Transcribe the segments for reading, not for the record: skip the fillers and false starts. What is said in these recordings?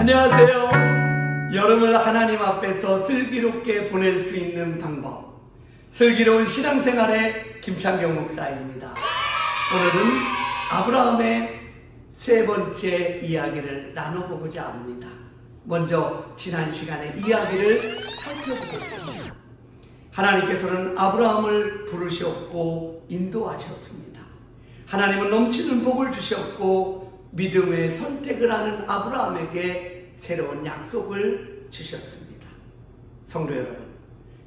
안녕하세요. 여름을 하나님 앞에서 슬기롭게 보낼 수 있는 방법, 슬기로운 신앙생활의 김창경 목사입니다. 오늘은 아브라함의 세 번째 이야기를 나눠보고자 합니다. 먼저 지난 시간에 이야기를 살펴보겠습니다. 하나님께서는 아브라함을 부르셨고 인도하셨습니다. 하나님은 넘치는 복을 주셨고 믿음의 선택을 하는 아브라함에게 새로운 약속을 주셨습니다. 성도 여러분,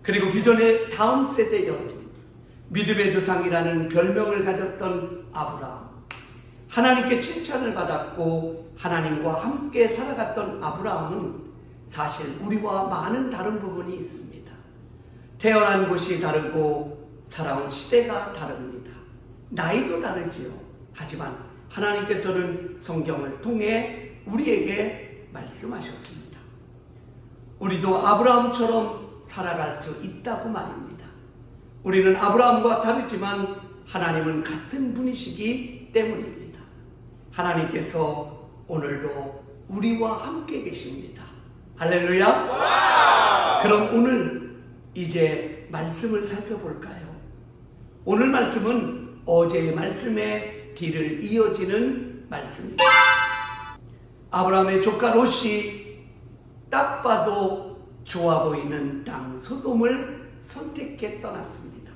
그리고 기존의 다음 세대 여러분, 믿음의 조상이라는 별명을 가졌던 아브라함, 하나님께 칭찬을 받았고 하나님과 함께 살아갔던 아브라함은 사실 우리와 많은 다른 부분이 있습니다. 태어난 곳이 다르고 살아온 시대가 다릅니다. 나이도 다르지요. 하지만 하나님께서는 성경을 통해 우리에게 말씀하셨습니다. 우리도 아브라함처럼 살아갈 수 있다고 말입니다. 우리는 아브라함과 다르지만 하나님은 같은 분이시기 때문입니다. 하나님께서 오늘도 우리와 함께 계십니다. 할렐루야! 그럼 오늘 이제 말씀을 살펴볼까요? 오늘 말씀은 어제의 말씀의 뒤를 이어지는 말씀입니다. 아브라함의 조카 롯이 딱 봐도 좋아 보이는 땅 소돔을 선택해 떠났습니다.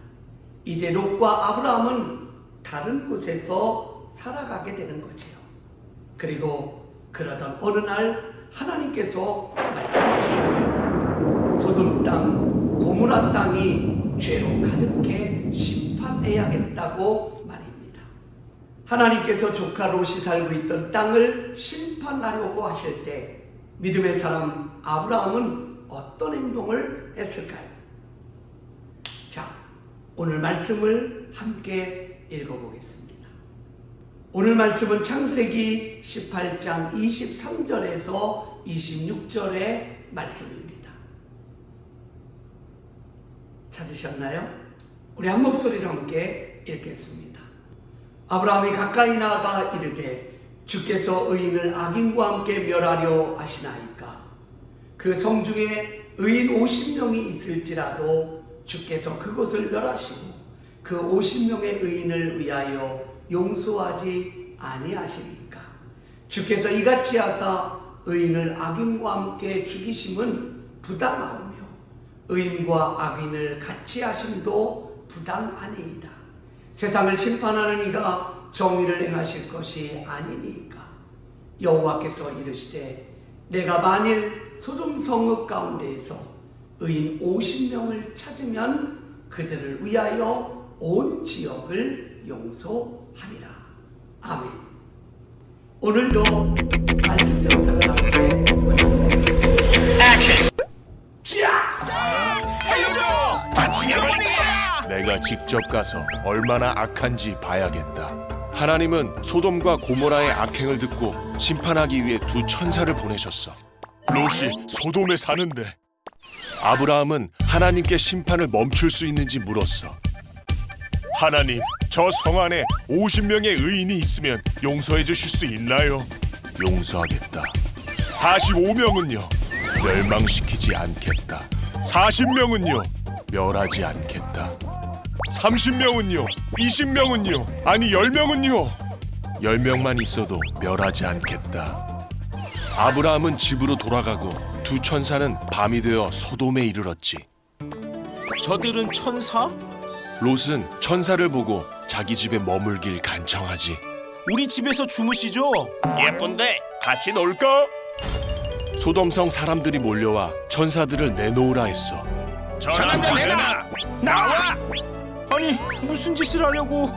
이제 롯과 아브라함은 다른 곳에서 살아가게 되는 거지요. 그리고 그러던 어느 날 하나님께서 말씀하셨습니다. 소돔 땅, 고모라 땅이 죄로 가득해 심판해야겠다고 말입니다. 하나님께서 조카 롯이 살고 있던 땅을 심판하려고 하실 때 믿음의 사람 아브라함은 어떤 행동을 했을까요? 자, 오늘 말씀을 함께 읽어보겠습니다. 오늘 말씀은 창세기 18장 23절에서 26절의 말씀입니다. 찾으셨나요? 우리 한 목소리로 함께 읽겠습니다. 아브라함이 가까이 나아가 이르되 주께서 의인을 악인과 함께 멸하려 하시나이까? 그 성 중에 의인 50명이 있을지라도 주께서 그곳을 멸하시고 그 50명의 의인을 위하여 용서하지 아니하시니까? 주께서 이같이 하사 의인을 악인과 함께 죽이심은 부당하며 의인과 악인을 같이 하심도 부당하니이다. 세상을 심판하는 이가 정의를 행하실 것이 아니니까. 여호와께서 이르시되 내가 만일 소돔 성읍 가운데에서 의인 50명을 찾으면 그들을 위하여 온 지역을 용서하리라. 아멘. 오늘도 말씀 영상을 함께 살려줘! 다 죽여버릴 거야! 내가 직접 가서 얼마나 악한지 봐야겠다. 하나님은 소돔과 고모라의 악행을 듣고 심판하기 위해 두 천사를 보내셨어. 롯이 소돔에 사는데. 아브라함은 하나님께 심판을 멈출 수 있는지 물었어. 하나님, 저 성 안에 50명의 의인이 있으면 용서해 주실 수 있나요? 용서하겠다. 45명은요? 멸망시키지 않겠다. 40명은요? 멸하지 않겠다. 30명은요? 20명은요? 아니 10명은요? 10명만 있어도 멸하지 않겠다. 아브라함은 집으로 돌아가고 두 천사는 밤이 되어 소돔에 이르렀지. 저들은 천사? 롯은 천사를 보고 자기 집에 머물길 간청하지. 우리 집에서 주무시죠? 예쁜데 같이 놀까? 소돔성 사람들이 몰려와 천사들을 내놓으라 했어. 전함대 내놔! 나와! 아니 무슨 짓을 하려고?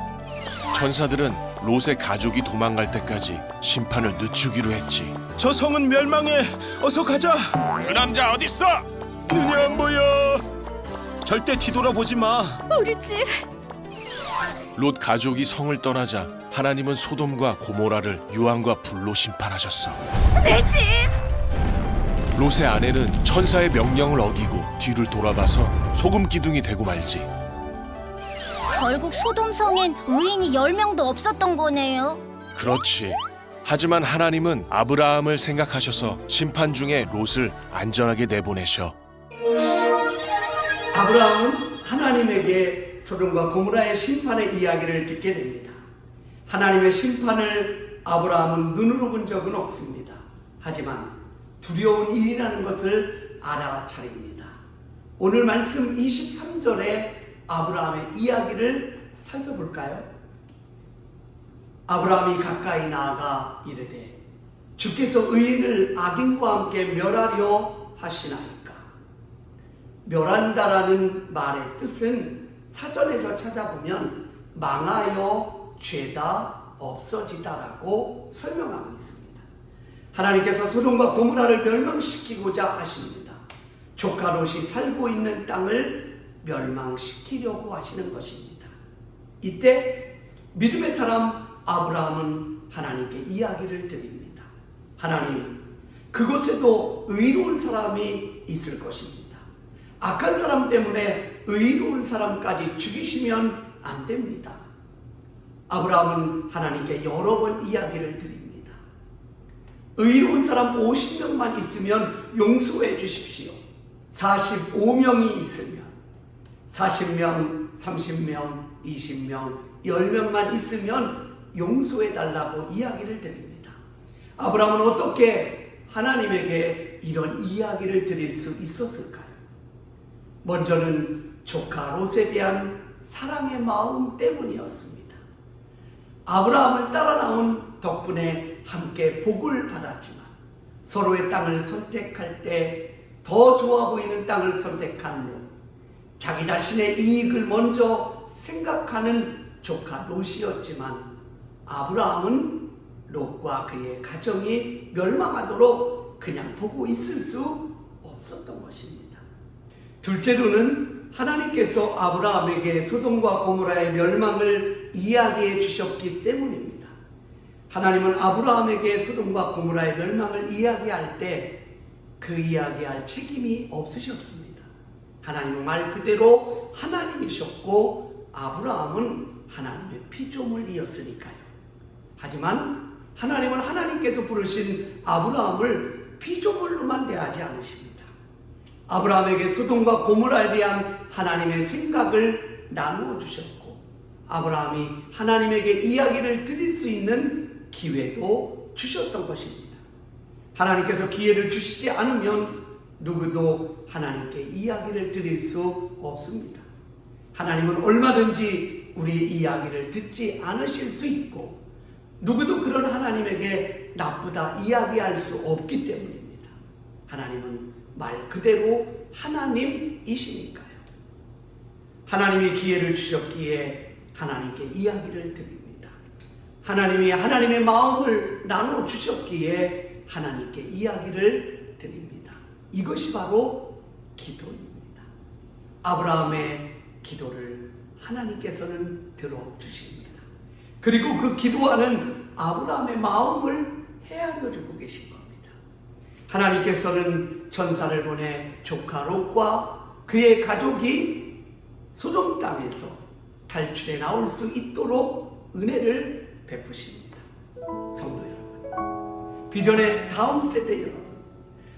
천사들은 롯의 가족이 도망갈 때까지 심판을 늦추기로 했지. 저 성은 멸망해. 어서 가자. 그 남자 어딨어? 눈이 안 보여. 절대 뒤돌아보지 마. 우리 집 롯 가족이 성을 떠나자 하나님은 소돔과 고모라를 유황과 불로 심판하셨어. 내 집! 롯의 아내는 천사의 명령을 어기고 뒤를 돌아봐서 소금 기둥이 되고 말지. 결국 소돔성엔 의인이 10명도 없었던 거네요. 그렇지. 하지만 하나님은 아브라함을 생각하셔서 심판 중에 롯을 안전하게 내보내셔. 아브라함은 하나님에게 소돔과 고모라의 심판의 이야기를 듣게 됩니다. 하나님의 심판을 아브라함은 눈으로 본 적은 없습니다. 하지만 두려운 일이라는 것을 알아차립니다. 오늘 말씀 23절에 아브라함의 이야기를 살펴볼까요? 아브라함이 가까이 나아가 이르되 주께서 의인을 악인과 함께 멸하려 하시나이까. 멸한다라는 말의 뜻은 사전에서 찾아보면 망하여 죄다 없어지다라고 설명하고 있습니다. 하나님께서 소돔과 고모라를 멸망시키고자 하십니다. 조카 롯이 살고 있는 땅을 멸망시키려고 하시는 것입니다. 이때 믿음의 사람 아브라함은 하나님께 이야기를 드립니다. 하나님, 그곳에도 의로운 사람이 있을 것입니다. 악한 사람 때문에 의로운 사람까지 죽이시면 안 됩니다. 아브라함은 하나님께 여러 번 이야기를 드립니다. 의로운 사람 50명만 있으면 용서해 주십시오. 45명이 있으면 40명, 30명, 20명, 10명만 있으면 용서해 달라고 이야기를 드립니다. 아브라함은 어떻게 하나님에게 이런 이야기를 드릴 수 있었을까요? 먼저는 조카 롯에 대한 사랑의 마음 때문이었습니다. 아브라함을 따라 나온 덕분에 함께 복을 받았지만 서로의 땅을 선택할 때 더 좋아 보이는 땅을 선택한 롯, 자기 자신의 이익을 먼저 생각하는 조카 롯이었지만 아브라함은 롯과 그의 가정이 멸망하도록 그냥 보고 있을 수 없었던 것입니다. 둘째로는 하나님께서 아브라함에게 소돔과 고모라의 멸망을 이야기해 주셨기 때문입니다. 하나님은 아브라함에게 소돔과 고모라의 멸망을 이야기할 때 그 이야기할 책임이 없으셨습니다. 하나님은 말 그대로 하나님이셨고 아브라함은 하나님의 피조물이었으니까요. 하지만 하나님은 하나님께서 부르신 아브라함을 피조물로만 대하지 않으십니다. 아브라함에게 소돔과 고모라에 대한 하나님의 생각을 나누어 주셨고 아브라함이 하나님에게 이야기를 드릴 수 있는 기회도 주셨던 것입니다. 하나님께서 기회를 주시지 않으면 누구도 하나님께 이야기를 드릴 수 없습니다. 하나님은 얼마든지 우리의 이야기를 듣지 않으실 수 있고 누구도 그런 하나님에게 나쁘다 이야기할 수 없기 때문입니다. 하나님은 말 그대로 하나님이시니까요. 하나님이 기회를 주셨기에 하나님께 이야기를 드립니다. 하나님이 하나님의 마음을 나눠 주셨기에 하나님께 이야기를 드립니다. 이것이 바로 기도입니다. 아브라함의 기도를 하나님께서는 들어주십니다. 그리고 그 기도하는 아브라함의 마음을 헤아려 주고 계신 겁니다. 하나님께서는 전사를 보내 조카 롯과 그의 가족이 소돔 땅에서 탈출해 나올 수 있도록 은혜를 베푸십니다. 성도 여러분, 비전의 다음 세대 여러분,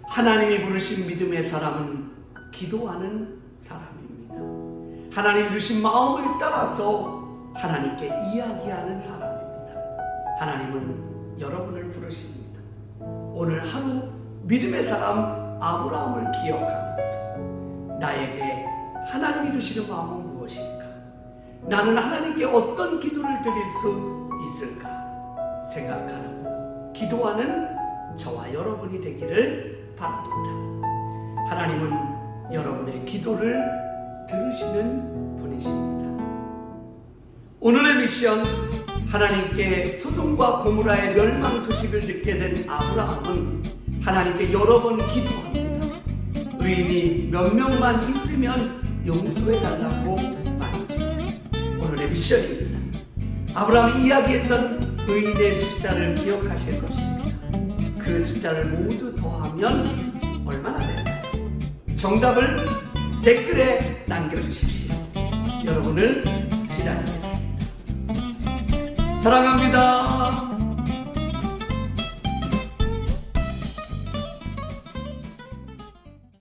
하나님이 부르신 믿음의 사람은 기도하는 사람입니다. 하나님 주신 마음을 따라서 하나님께 이야기하는 사람입니다. 하나님은 여러분을 부르십니다. 오늘 하루 믿음의 사람 아브라함을 기억하면서 나에게 하나님이 주시는 마음은 무엇일까? 나는 하나님께 어떤 기도를 드릴 수 있을까? 생각하는 기도하는 저와 여러분이 되기를 바랍니다. 하나님은 여러분의 기도를 들으시는 분이십니다. 오늘의 미션, 하나님께 소돔과 고모라의 멸망 소식을 듣게 된 아브라함은 하나님께 여러 번 기도합니다. 의인이 몇 명만 있으면 용서해달라고 말이죠. 오늘의 미션입니다. 아브라함이 이야기했던 의인의 숫자를 기억하실 것입니다. 그 숫자를 모두 더하면 얼마나 될까요? 정답을 댓글에 남겨주십시오. 여러분을 기다리겠습니다. 사랑합니다.